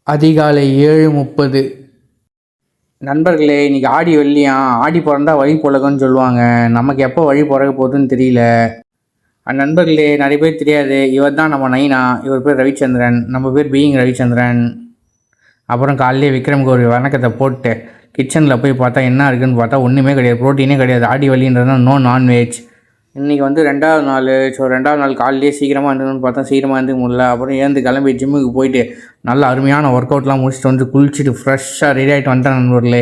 அதிகாலை 7:30. நண்பர்களே, இன்றைக்கி ஆடி வெள்ளியாம். ஆடி பிறந்தா வழி பிறக்கும்னு சொல்லுவாங்க. நமக்கு எப்போ வழி பிறக்க போகுதுன்னு தெரியல. நண்பர்களே, நிறைய பேர் தெரியாது, இவர் தான் நம்ம நைனா. இவர் பேர் ரவிச்சந்திரன், நம்ம பேர் பீயிங் ரவிச்சந்திரன். அப்புறம் காலையிலே விக்ரமுக்கு ஒரு வணக்கத்தை போட்டு கிச்சனில் போய் பார்த்தா என்ன இருக்குதுன்னு பார்த்தா ஒன்றுமே கிடையாது, ப்ரோட்டீனே கிடையாது. ஆடி வெள்ளின்றதுனா நோ நான்வெஜ். இன்றைக்கி வந்து 2வது நாள். ஸோ 2வது நாள் காலையிலே சீக்கிரமாக இருந்ததுன்னு பார்த்தா சீக்கிரமாக இருந்து முடியல. அப்புறம் ஏந்து கிளம்பி ஜிம்முக்கு போயிட்டு நல்ல அருமையான ஒர்க் அவுட்லாம் முடிச்சுட்டு வந்து குளிச்சுட்டு ஃப்ரெஷ்ஷாக ரெடி ஆகிட்டு வந்துட்டேன் நண்பர்களே.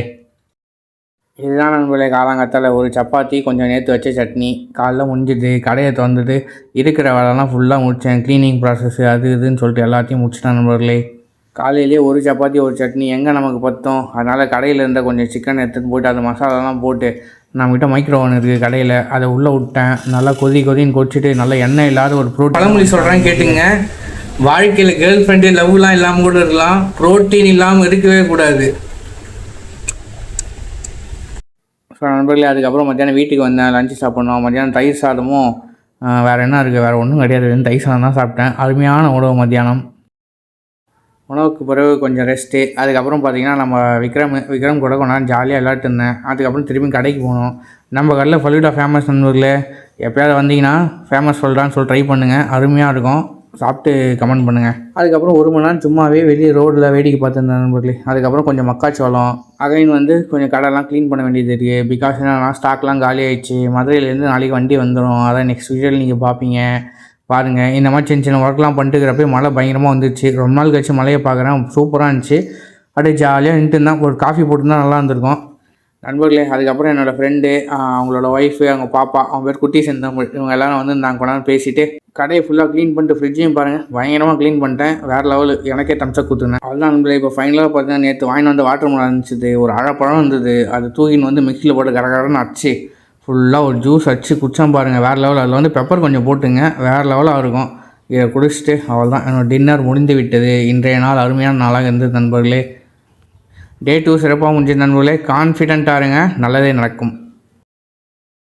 இதுதான் நண்பர்களே காலாங்கத்தால் ஒரு சப்பாத்தி, கொஞ்சம் நேற்று வச்ச சட்னி. காலைல முடிஞ்சுது, கடையை திறந்துட்டு இருக்கிற வேலைலாம் ஃபுல்லாக முடித்தேன். க்ளீனிங் ப்ராசஸ் அது இதுன்னு சொல்லிட்டு எல்லாத்தையும் முடிச்சிட்டேன் நண்பர்களே. காலையிலேயே ஒரு சப்பாத்தி ஒரு சட்னி எங்கே நமக்கு பற்றும். அதனால் கடையில் இருந்த கொஞ்சம் சிக்கன் எடுத்துகிட்டு போய்ட்டு அது மசாலாலாம் போட்டு, நம்மகிட்ட மைக்ரோவன் இருக்குது கடையில், அதை உள்ளே விட்டேன். நல்லா கொதின்னு கொதிச்சுட்டு நல்லா எண்ணெய் இல்லாத ஒரு பழமொழி சொல்கிறேன் கேட்டுங்க. வாழ்க்கையில் கேர்ள் ஃப்ரெண்டு லவ்லாம் இல்லாமல் கூட இருக்கலாம், ப்ரோட்டீன் இல்லாமல் இருக்கவே கூடாது. ஸோ நண்பர்களே, அதுக்கப்புறம் மத்தியானம் வீட்டுக்கு வந்தேன், லஞ்சு சாப்பிட்ணும். மத்தியானம் தயிர் சாதமும் வேறு என்ன இருக்குது, வேறு ஒன்றும் கிடையாது, தயிர் சாதம் தான் சாப்பிட்டேன். அருமையான உணவு மத்தியானம். உணவுக்கு பிறகு கொஞ்சம் ரெஸ்ட்டு. அதுக்கப்புறம் பார்த்திங்கன்னா நம்ம விக்ரம் கூட கொஞ்ச நேரம் ஜாலியாக விளையாட்டு இருந்தேன். அதுக்கப்புறம் திரும்பி கடைக்கு போனோம். நம்ம கடையில் ஃபலூடா ஃபேமஸ் நண்பர்களே. எப்போயாவது வந்தீங்கன்னா ஃபேமஸ் ஃபலூடான்னு சொல்லி ட்ரை பண்ணுங்கள், அருமையாக இருக்கும். சாப்பிட்டு கமெண்ட் பண்ணுங்கள். அதுக்கப்புறம் 1 மணி நேரம் சும்மாவே வெளியே ரோடில் வேடிக்கை பார்த்துருந்தேன் நண்பர்களே. அதுக்கப்புறம் கொஞ்சம் மக்காச்சோளம் அகைன் வந்து கொஞ்சம் கடைலாம் க்ளீன் பண்ண வேண்டியது இருக்குது. பிகாஸ் என்னன்னா ஸ்டாக்லாம் காலி ஆகிடுச்சு. மதுரையிலேருந்து நாளைக்கு வண்டி வந்துடும். அதான் நெக்ஸ்ட் வீடியோவில் நீங்கள் பார்ப்பீங்க, பாருங்கள். இந்த மாதிரி சின்ன ஒர்க்லாம் பண்ணிட்டுக்கிறப்ப மழை பயங்கரமாக வந்துடுச்சு. ரொம்ப நாள் கழிச்சு மழையை பார்க்குறேன், சூப்பராக இருந்துச்சு. அப்படியே ஜாலியாக நின்றுட்டு இருந்தால் ஒரு காஃபி போட்டுருந்தா நல்லா இருந்திருக்கும் நண்பர்களே. அதுக்கப்புறம் என்னோடய ஃப்ரெண்டு, அவங்களோட ஒய்ஃபு, அவங்க பாப்பா, அவங்க பேர் குட்டி செந்தமிழ், இவங்க எல்லோரும் வந்து நாங்கள் கொண்டாந்து பேசிவிட்டு கடையை ஃபுல்லாக க்ளீன் பண்ணிட்டு ஃப்ரிட்ஜையும் பாருங்கள் பயங்கரமாக க்ளீன் பண்ணிட்டேன். வேறு லெவலு, எனக்கே தம்ஸ்அப் கொடுத்துருந்தேன். அதுதான் நண்பர்களே. இப்போ ஃபைனலாக பார்த்தீங்கன்னா நேற்று வாங்கிட்டு வந்து வாட்டர் மெலன் இருந்துச்சு, ஒரு அழப்பழம் இருந்தது. அது தூக்கின்னு வந்து மிக்சியில் போட்டு கரகரன்னு அடிச்சு ஃபுல்லாக ஒரு ஜூஸ் அடிச்சு குடிச்சான் பாருங்கள், வேறு லெவல். அதில் வந்து பெப்பர் கொஞ்சம் போட்டுங்க, வேறு லெவலாக இருக்கும். இதை குடிச்சிட்டு அவள் தான் என்னோடய டின்னர் முடிந்து விட்டது. இன்றைய நாள் அருமையான நாளாக இருந்தது நண்பர்களே. டே 2 சிறப்பாக முடிஞ்சது நண்பர்களே. கான்ஃபிடென்ட்டாக இருங்க, நல்லதே நடக்கும்.